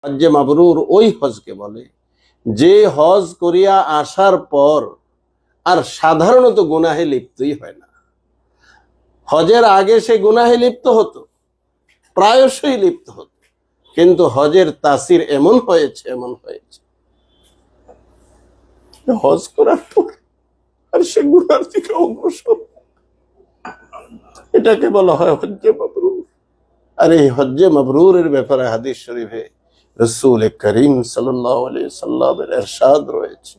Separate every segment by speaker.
Speaker 1: হজ্জে মাবরুর ওই হজকে বলে যে হজ করিয়া আসার পর আর সাধারণত গুনাহে লিপ্তই হয় না। হজের আগে সে গুনাহে লিপ্ত হতো, প্রায়শই লিপ্ত হতো, কিন্তু হজের তাসির এমন হয়েছে হজ করার পর আর সে গুনার থেকে অগ্রসর। এটাকে বলা হয় হজ্জে মাবরুর। আর এই হজ্জে মাবরুরের ব্যাপারে হাদিস শরীফে রাসূল করিম সাল্লাল্লাহু আলাইহি সাল্লামের ইরশাদ রয়েছে,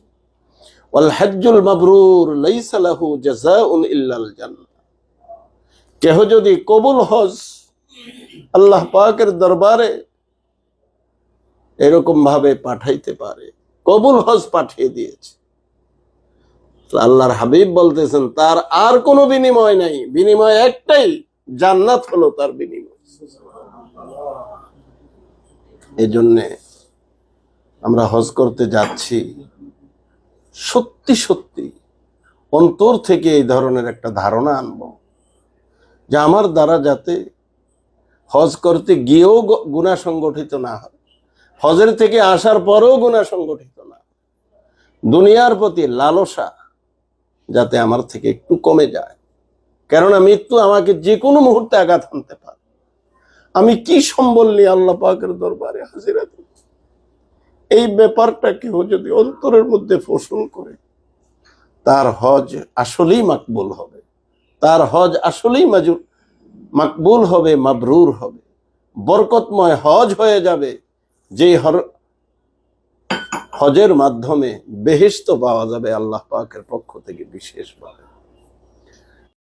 Speaker 1: ওয়াল হজ্জুল মাবরুর লাইসা লাহু জাযাউন ইল্লাল জান্নাহ। কেহ যদি কবুল হজ আল্লাহ পাকের দরবারে এরকম ভাবে পাঠাইতে পারে, কবুল হজ পাঠিয়ে দিয়েছে, আল্লাহর হাবিব বলতেছেন তার আর কোনো বিনিময় নাই, বিনিময় একটাই, জান্নাত হলো তার বিনিময়। এই জন্যে আমরা হজ করতে যাচ্ছি, সত্যি সত্যি অন্তর থেকে এই ধরনের একটা ধারণা আনব যে আমার দ্বারা যাতে হজ করতে গিয়েও গুনাহ সংগঠিত না হয়, হজের থেকে আসার পরেও গুনাহ সংগঠিত না, দুনিয়ার প্রতি লালসা যাতে আমার থেকে একটু কমে যায়। কেননা মৃত্যু আমাকে যে কোনো মুহূর্তে আঘাত আনতে পারে। আমি কি সম্বল নিয়ে আল্লাহ পাকের দরবারে হাজিরা দেব, এই ব্যাপারটা কেউ যদি অন্তরের মধ্যে পোষণ করে, তার হজ আসলেই মাকবুল হবে, তার হজ আসলেই মাকবুল হবে, মাবরুর হবে, বরকতময় হজ হয়ে যাবে, যে হজের মাধ্যমে বেহেশত পাওয়া যাবে আল্লাহ পাকের পক্ষ থেকে বিশেষভাবে।